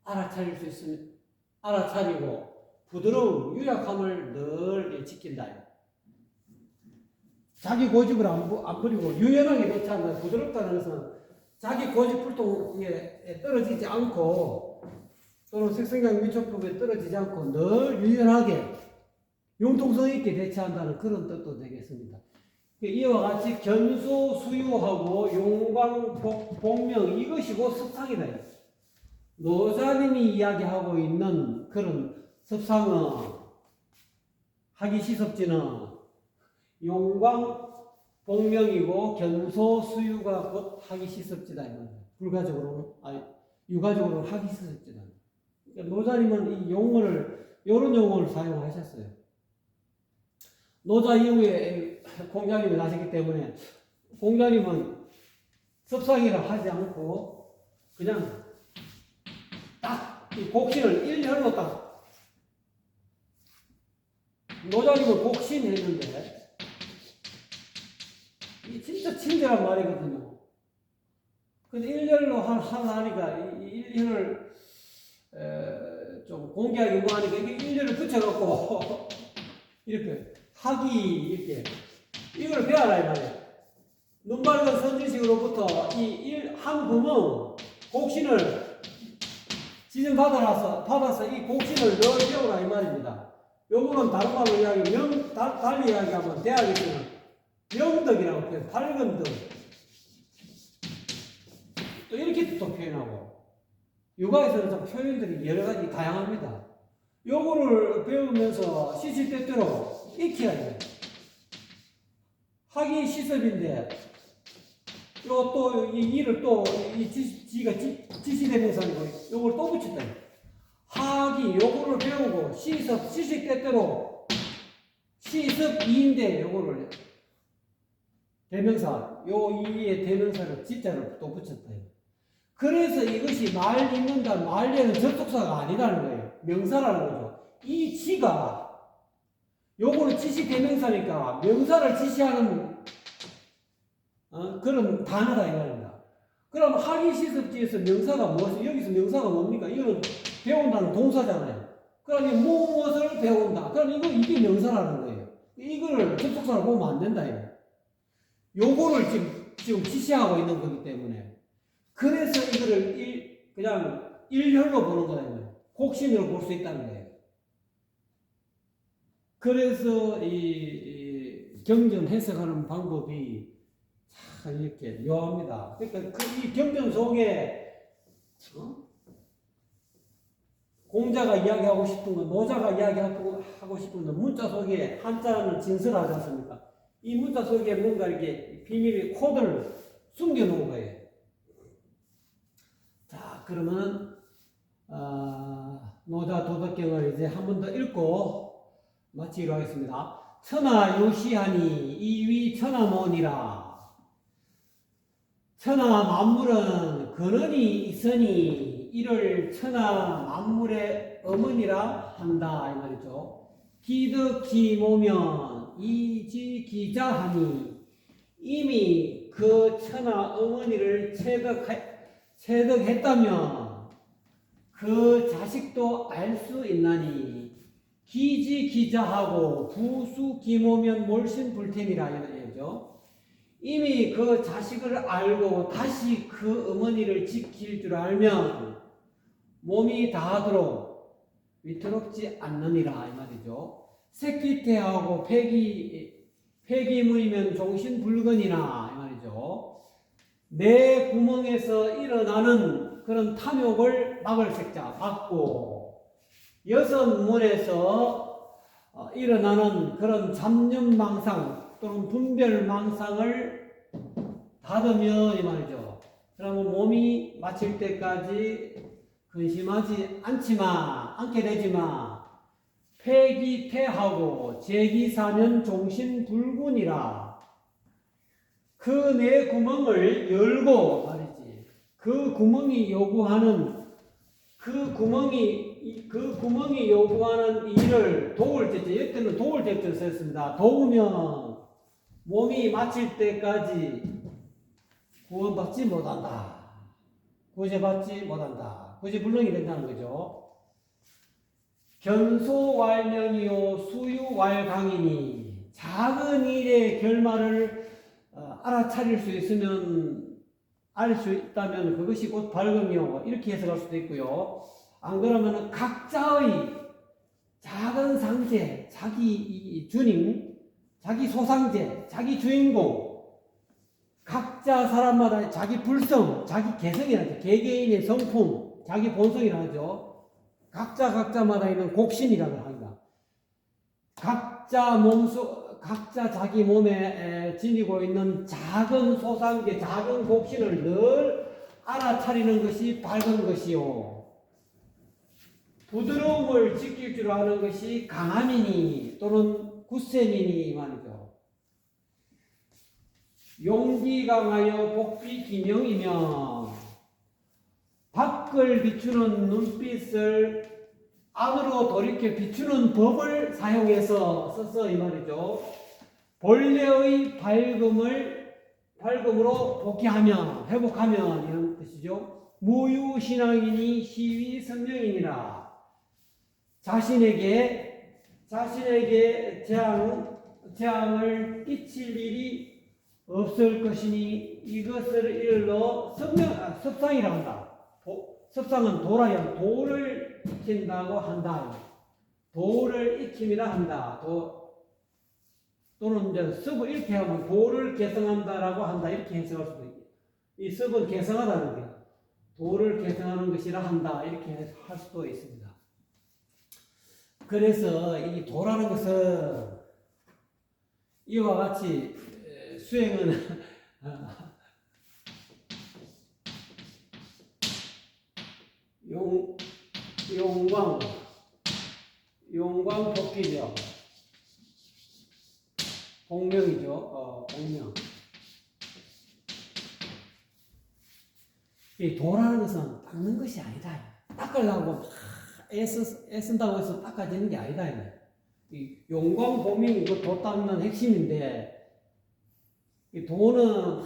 알아차릴 수 있으면 알아차리고 부드러움, 유약함을 늘 지킨다. 자기 고집을 안 부리고 유연하게 대처한다. 부드럽다는 것은 자기 고집 불통에 떨어지지 않고 또는 색성경 미촉법에 떨어지지 않고 늘 유연하게 융통성 있게 대처한다는 그런 뜻도 되겠습니다. 이와 같이 견소, 수유하고 용광, 복명 이것이 곧 섭상이다. 노자님이 이야기하고 있는 그런 섭상은 하기 시섭지는 용광, 복명이고 견소, 수유가 곧 하기 시섭지다. 불가적으로는 유가적으로는 하기 시섭지다. 그러니까 노자님은 이 용어를 이런 용어를 사용하셨어요. 노자 이후에 공자님이 나셨기 때문에 공자님은 섭상이라 하지 않고 그냥 딱 이 곡신을 일렬로 딱 노자님은 곡신 했는데 이 진짜 친절한 말이거든요. 근데 일렬로 하니까 이 일렬을 좀 공개하기 뭐하니까 일렬을 붙여갖고 이렇게 학이 이렇게 이걸 배워라 이 말이야. 눈 밝은 선지식으로부터 한 구멍 곡신을 지정받아서 이 곡신을 넣어 배우라 이 말입니다. 요거는 다른 말로 이야기하면 달리 이야기하면 대학에서는 명덕이라고 표현, 밝은 덕. 또 이렇게 또 표현하고 육아에서는 좀 표현들이 여러 가지 다양합니다. 요거를 배우면서 시시때때로 익혀야 돼요. 학이 시습인데 요 또 이 일을 또 이 지가 지시대명사니고 요걸 또 붙였다. 학이 요거를 배우고 시습 시식때때로 시습 이인데 요거를 대명사 요 이의 대명사를 지자를 또 붙였다. 그래서 이것이 말 읽는다 말에는 접속사가 아니라는 거예요. 명사라는 거죠. 이 지가 요거는 지시 대명사니까 명사를 지시하는 그런 단어다 이 말입니다. 그럼 학위 시습지에서 명사가 무엇이 여기서 명사가 뭡니까? 이거는 배운다는 동사잖아요. 그럼 무엇을 배운다. 그럼 이게 명사라는 거예요. 이거를 접속사로 보면 안 된다 이거. 요거를 지금 지시하고 있는 거기 때문에 그래서 이거를 그냥 일렬로 보는 거다 이거예요. 곡신으로 볼 수 있다는 거예요. 그래서 이 경전 해석하는 방법이 참 이렇게 묘합니다. 그러니까 이 경전 속에 공자가 이야기하고 싶은 건, 노자가 이야기하고 싶은 건 문자 속에 한자는 진설하지 않습니까? 이 문자 속에 뭔가 이렇게 비밀의 코드를 숨겨놓은 거예요. 자, 그러면 노자 도덕경을 이제 한 번 더 읽고 마치기로 하겠습니다. 천하 요시하니 이위 천하모니라. 천하 만물은 근원이 있으니 이를 천하 만물의 어머니라 한다 이 말이죠. 기득기모면 이지기자하니 이미 그 천하 어머니를 체득했다면 그 자식도 알 수 있나니 기지기자하고 부수기모면 몰신불템이라 이런 얘기죠. 이미 그 자식을 알고 다시 그 어머니를 지킬 줄 알면 몸이 다하도록 위태롭지 않느니라 이 말이죠. 새끼태하고 폐기물이면 종신불건이나 이 말이죠. 내 구멍에서 일어나는 그런 탐욕을 막을 색자 막고 여성문에서 일어나는 그런 잡념망상 또는 분별망상을 닫으면 이 말이죠. 그러면 몸이 마칠 때까지 근심하지 않게 되지만 폐기태하고 재기사면 종신불군이라. 그 내 구멍을 열고 말이지. 그 구멍이 요구하는 일을 도울 때, 여태는 도울 때를 썼습니다. 도우면 몸이 마칠 때까지 구원받지 못한다. 구제받지 못한다. 구제불능이 된다는 거죠. 견소왈명이요 수유왈강이니 작은 일의 결말을 알아차릴 수 있으면 알 수 있다면 그것이 곧 밝음이요 이렇게 해석할 수도 있고요. 안 그러면 각자의 작은 상제, 자기 주님, 자기 소상제, 자기 주인공, 각자 사람마다 자기 불성, 자기 개성이라죠. 개개인의 성품, 자기 본성이라 하죠. 각자마다 있는 곡신이라고 합니다. 각자 자기 몸에 지니고 있는 작은 소상계, 작은 곡신을 늘 알아차리는 것이 밝은 것이요. 부드러움을 지킬 줄 아는 것이 강함이니 또는 굳셈이니 말이죠. 용기 강하여 복비 기명이며 밖을 비추는 눈빛을 안으로 돌이켜 비추는 법을 사용해서 써서 이 말이죠. 본래의 밝음으로 복귀하면 회복하면 이런 뜻이죠. 무유신앙이니 시위선명이니라. 자신에게 재앙을 끼칠 일이 없을 것이니 이것을 일러 섭상이라 한다. 섭상은 도라야 도를 익힌다고 한다. 도를 익힘이라 한다. 또는 이제 습을 이렇게 하면 도를 개성한다라고 한다. 이렇게 해석할 수도 있고, 이 습은 개성하다는 거야. 도를 개성하는 것이라 한다. 이렇게 할 수도 있습니다. 그래서 이 도라는 것은 이와 같이 수행은 용광 복귀죠. 공명이죠. 공명. 이 도라는 것은 닦는 것이 아니다. 닦으려고 애쓴다고 해서 닦아지는 게 아니다. 이 용광보명이 도 닦는 핵심인데, 이 도는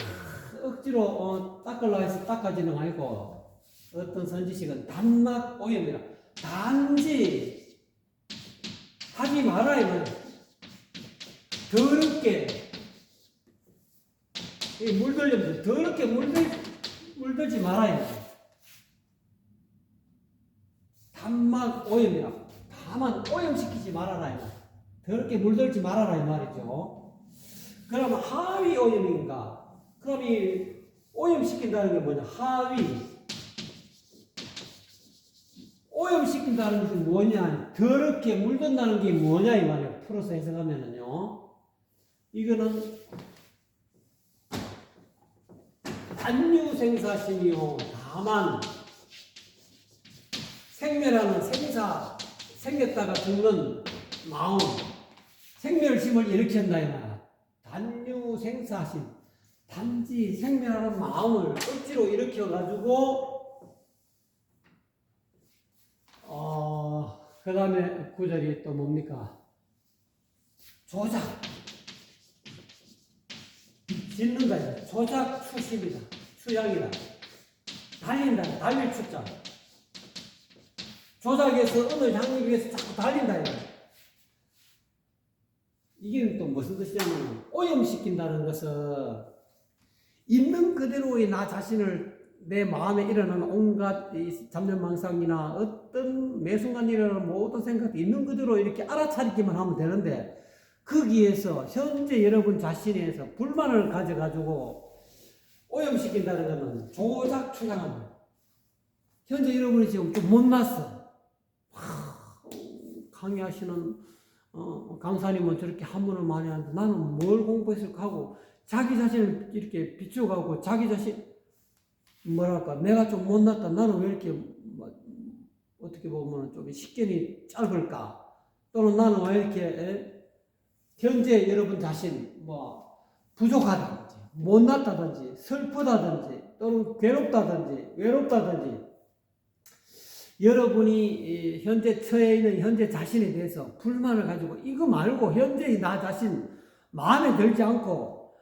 억지로 닦으려고 해서 닦아지는 거 아니고, 어떤 선지식은 단막 오염이라. 단지 하지 말아야 더럽게 물들려면 더럽게 물들지 말아야 돼. 단막 오염이라. 다만 오염시키지 말아라. 더럽게 물들지 말아라 이 말이죠. 그러면 하위 오염인가? 그럼 이 오염시킨다는 게 뭐냐? 하위. 오염시킨다는 것은 뭐냐? 더럽게 물든다는 게 뭐냐 이 말이에요. 풀어서 해석하면은요. 이거는 안유생사심이요. 다만 생멸하는 생사, 생겼다가 죽는 마음, 생멸심을 일으킨다 이 말이야. 단유생사심. 단지 생멸하는 마음을 억지로 일으켜가지고 그 다음에 구절이 또 뭡니까? 조작. 짓는다. 조작 추심이다. 추양이다. 달린다. 달릴 추자. 조작해서 어느 향을 위해서 자꾸 달린다. 이게 또 무슨 뜻이냐면, 오염시킨다는 것은 있는 그대로의 나 자신을 내 마음에 일어나는 온갖 잡념망상이나 어떤 매 순간 일어나는 모든 생각이 있는 그대로 이렇게 알아차리기만 하면 되는데, 거기에서 현재 여러분 자신에서 불만을 가져가지고 오염시킨다는 것은 조작 추상합니다. 현재 여러분이 지금 좀 못났어. 강의하시는 강사님은 저렇게 한문을 많이 하는데 나는 뭘 공부했을까 하고 자기 자신을 이렇게 비추어가고 자기 자신 뭐랄까 내가 좀 못났다. 나는 왜 이렇게 어떻게 보면 좀 식견이 짧을까? 또는 나는 왜 이렇게 현재 여러분 자신 부족하다든지 못났다든지 슬프다든지 또는 괴롭다든지 외롭다든지 여러분이 현재 처해 있는 현재 자신에 대해서 불만을 가지고 이거 말고 현재의 나 자신 마음에 들지 않고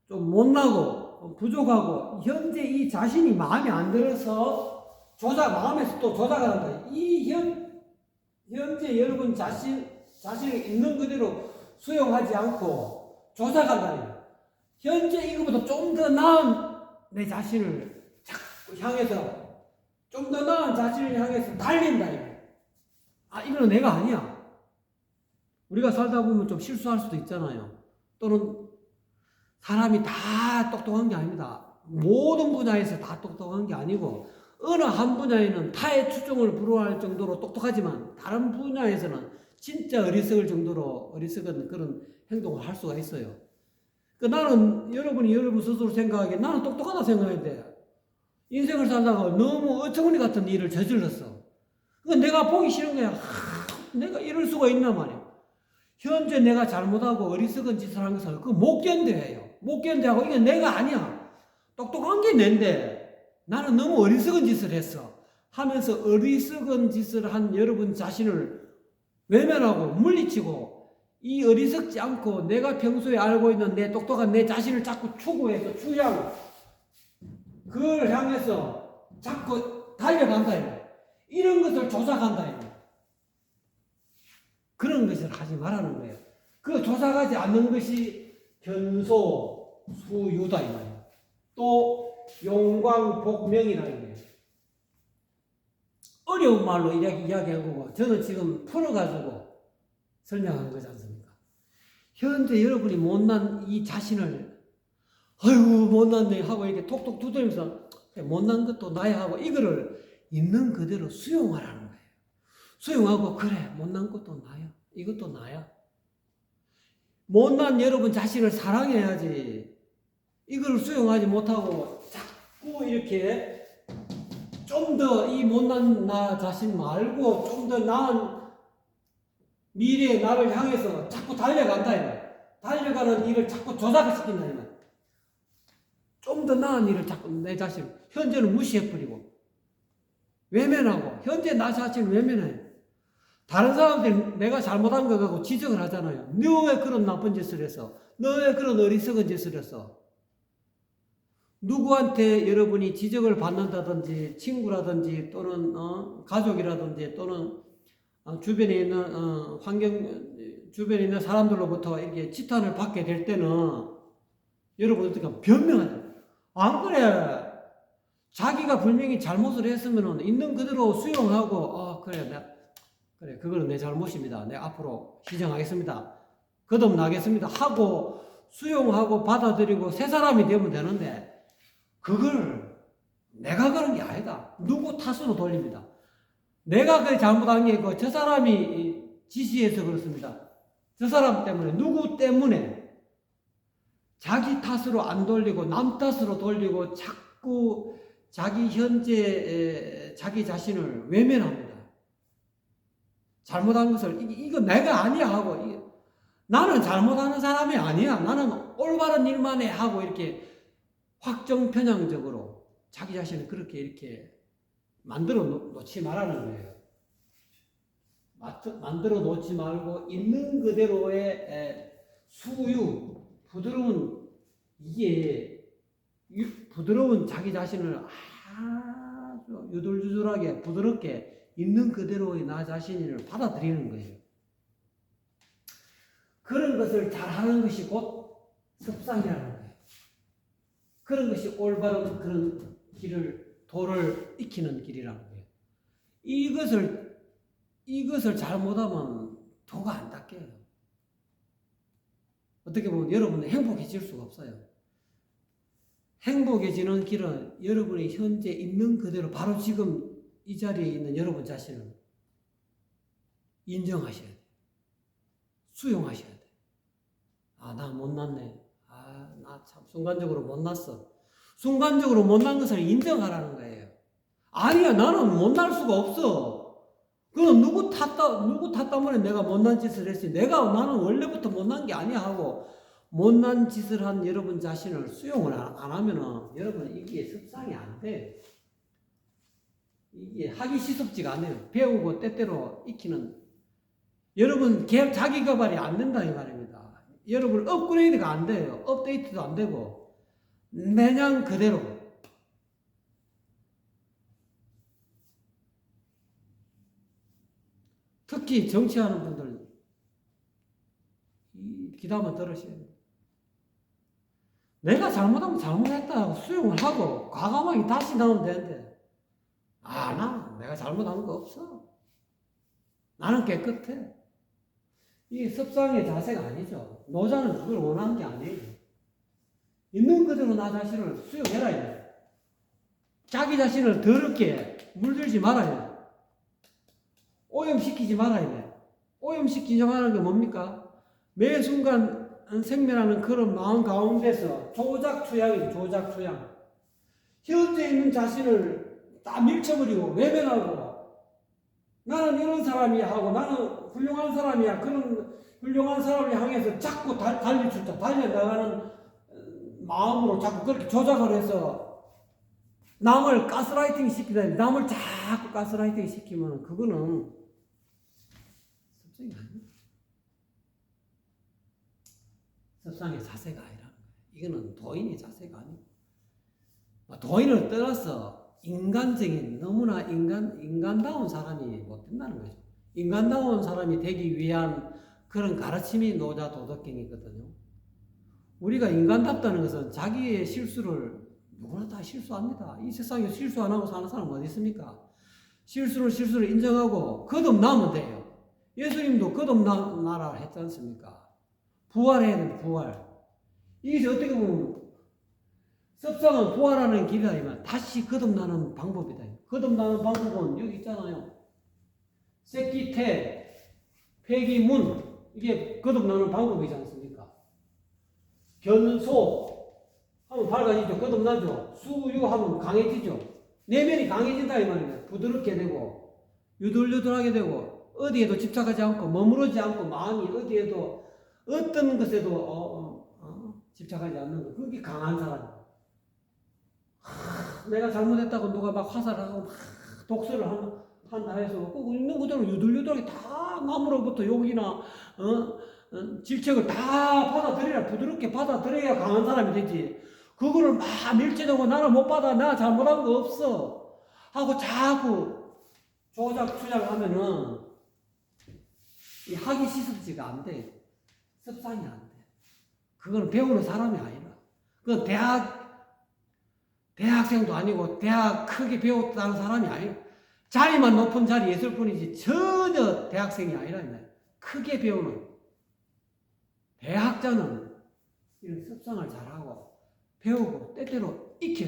좀 못나고 부족하고 현재 이 자신이 마음에 안 들어서 마음에서 또 조작을 한다. 이 현재 여러분 자신을 있는 그대로 수용하지 않고 조작한다. 현재 이거보다 좀 더 나은 내 자신을 자꾸 향해서 좀 더 나은 자신을 향해서 달린다. 이거는 내가 아니야. 우리가 살다 보면 좀 실수할 수도 있잖아요. 또는 사람이 다 똑똑한 게 아닙니다. 모든 분야에서 다 똑똑한 게 아니고 어느 한 분야에는 타의 추종을 불허할 정도로 똑똑하지만 다른 분야에서는 진짜 어리석은 그런 행동을 할 수가 있어요. 나는 여러분 스스로 생각하기에 나는 똑똑하다 생각했는데 인생을 살다가 너무 어처구니 같은 일을 저질렀어. 내가 보기 싫은 거야. 내가 이럴 수가 있나 말이야. 현재 내가 잘못하고 어리석은 짓을 한 것을 그거 못 견뎌해요. 못 견뎌하고 이게 내가 아니야. 똑똑한 게 낸데 나는 너무 어리석은 짓을 했어. 하면서 어리석은 짓을 한 여러분 자신을 외면하고 물리치고 이 어리석지 않고 내가 평소에 알고 있는 내 똑똑한 내 자신을 자꾸 추구해서 추구하고 그걸 향해서 자꾸 달려간다 이거. 이런 것을 조작한다 이거. 그런 것을 하지 말라는 거예요. 그 조작하지 않는 것이 견소 수유다 이 말이에요. 또 용광복명이라는 거예요. 어려운 말로 이야기한 거고 저는 지금 풀어가지고 설명한 거지 않습니까? 현재 여러분이 못난 이 자신을 아이고 못났네 하고 이렇게 톡톡 두드리면서 못난 것도 나야 하고 이거를 있는 그대로 수용하라는 거예요. 수용하고 그래 못난 것도 나야 이것도 나야. 못난 여러분 자신을 사랑해야지. 이걸 수용하지 못하고 자꾸 이렇게 좀 더 이 못난 나 자신 말고 좀 더 나은 미래의 나를 향해서 자꾸 달려간다 이거야. 달려가는 일을 자꾸 조작시킨다 이거야. 좀 더 나은 일을 자꾸 내 자신 현재는 무시해버리고 외면하고 현재 나 자신을 외면해. 다른 사람들이 내가 잘못한 거 갖고 지적을 하잖아요. 너 왜 그런 나쁜 짓을 했어? 너 왜 그런 어리석은 짓을 했어? 누구한테 여러분이 지적을 받는다든지 친구라든지 또는 가족이라든지 또는 주변에 있는 주변에 있는 사람들로부터 이렇게 지탄을 받게 될 때는 여러분 어떻게 변명하죠? 안 그래. 자기가 분명히 잘못을 했으면 있는 그대로 수용하고 그래 그거는 내 잘못입니다. 내가 앞으로 시정하겠습니다. 거듭나겠습니다. 하고 수용하고 받아들이고 새 사람이 되면 되는데 그걸 내가 그런 게 아니다. 누구 탓으로 돌립니다. 내가 그 잘못한 게 저 사람이 지시해서 그렇습니다. 저 사람 때문에 누구 때문에 자기 탓으로 안 돌리고 남 탓으로 돌리고 자꾸 자기 현재 자기 자신을 외면합니다. 잘못한 것을 이거 내가 아니야 하고 나는 잘못하는 사람이 아니야. 나는 올바른 일만 해 하고 이렇게 확정 편향적으로 자기 자신을 그렇게 이렇게 만들어 놓지 말라는 거예요. 만들어 놓지 말고 있는 그대로의 수유, 부드러운 자기 자신을 아주 유들유들하게 부드럽게 있는 그대로의 나 자신을 받아들이는 거예요. 그런 것을 잘하는 것이 곧 습상이라는 거예요. 그런 것이 올바른 그런 도를 익히는 길이라는 거예요. 이것을 잘못하면 도가 안 닦여요. 어떻게 보면 여러분은 행복해질 수가 없어요. 행복해지는 길은 여러분이 현재 있는 그대로 바로 지금 이 자리에 있는 여러분 자신을 인정하셔야 돼요. 수용하셔야 돼요. 나 못났네. 나 참 순간적으로 못났어. 순간적으로 못난 것을 인정하라는 거예요. 아니야, 나는 못날 수가 없어. 그럼 누구 탓 때문에 내가 못난 짓을 했지. 나는 원래부터 못난 게 아니야 하고 못난 짓을 한 여러분 자신을 수용을 안 하면은 여러분 이게 습상이 안 돼. 이게 하기 시섭지가 않아요. 배우고 때때로 익히는 여러분 자기 개발이 안 된다 이 말입니다. 여러분 업그레이드가 안 돼요. 업데이트도 안 되고 매냥 그대로. 특히 정치하는 분들 귀담아 들으셔야 돼요. 내가 잘못하면 잘못했다고 수용을 하고 과감하게 다시 나오면 되는데 내가 잘못한 거 없어. 나는 깨끗해. 이게 습상의 자세가 아니죠. 노자는 그걸 원하는 게 아니에요. 있는 그대로 나 자신을 수용해라 이거예요. 자기 자신을 더럽게 물들지 말아요. 오염시키지 말아야 돼. 오염시키지 말라는 게 뭡니까? 매 순간 생명하는 그런 마음 가운데서 조작추양이죠. 조작추양. 현재 있는 자신을 다 밀쳐버리고 외면하고 나는 이런 사람이야 하고 나는 훌륭한 사람이야. 그런 훌륭한 사람을 향해서 자꾸 달려나가는 마음으로 자꾸 그렇게 조작을 해서 남을 가스라이팅 시키다, 남을 자꾸 가스라이팅 시키면 그거는 습성이 아닙니다. 습성의 자세가 아니라는 거예요. 이거는 도인의 자세가 아니고, 도인을 떠나서 인간적인, 너무나 인간다운 사람이 못 된다는 거죠. 인간다운 사람이 되기 위한 그런 가르침이 노자 도덕경이거든요. 우리가 인간답다는 것은 자기의 실수를 누구나 다 실수합니다. 이 세상에 실수 안 하고 사는 사람 어디 있습니까? 실수를 인정하고 거듭나면 돼요. 예수님도 거듭나라 했지 않습니까? 부활해야 됩니다. 부활. 이게 어떻게 보면 섭상은 부활하는 길이 아니면 다시 거듭나는 방법이다. 거듭나는 방법은 여기 있잖아요. 새끼 태, 폐기문, 이게 거듭나는 방법이지 않습니까? 견소 하면 밝아지죠. 거듭나죠. 수유하면 강해지죠. 내면이 강해진다 이 말이에요. 부드럽게 되고 유들유들하게 되고 어디에도 집착하지 않고 머무르지 않고 마음이 어디에도 어떤 것에도 집착하지 않는 거. 그게 강한 사람이에요. 내가 잘못했다고 누가 막 화살을 하고 막 독설을 한다 해서 그 있는 그대로 유들유들하게 다 남으로부터 욕이나 질책을 다 받아들여야, 부드럽게 받아들여야 강한 사람이 되지. 그거를 막 밀치려고 나는 못 받아, 나 잘못한 거 없어 하고 자꾸 조작하면은 이 학이 시습지가 안 돼. 습상이 안 돼. 그거는 배우는 사람이 아니라. 그건 대학생도 아니고 대학 크게 배웠다는 사람이 아니라 자리만 높은 자리에 있을 뿐이지 전혀 대학생이 아니라 크게 배우는 대학자는 이런 습상을 잘하고 배우고 때때로 익혀.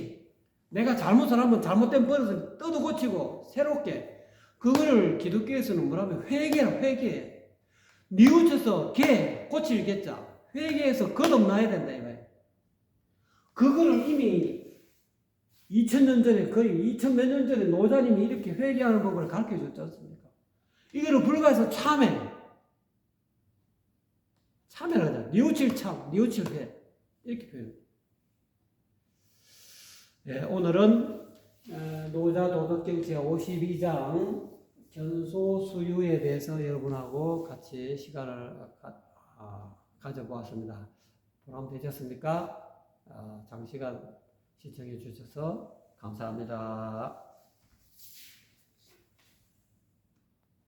내가 잘못을 하면 잘못된 버릇을 떠도 고치고 새롭게. 그거를 기독교에서는 뭐라면 회개라. 회개. 뉘우쳐서 고칠 개자. 회개해서 거듭나야 된다 이거예요. 그거를 이미 2000년 전에, 거의 2000몇 년 전에 노자님이 이렇게 회개하는 법을 가르쳐 줬지 않습니까? 이거를 불가해서 참회를 하자. 뉘우칠 참, 뉘우칠 회. 이렇게 표현해요. 네, 오늘은 노자 도덕경 제52장 견소수유에 대해서 여러분하고 같이 시간을 가져보았습니다. 보람되셨습니까? 장시간 시청해 주셔서 감사합니다.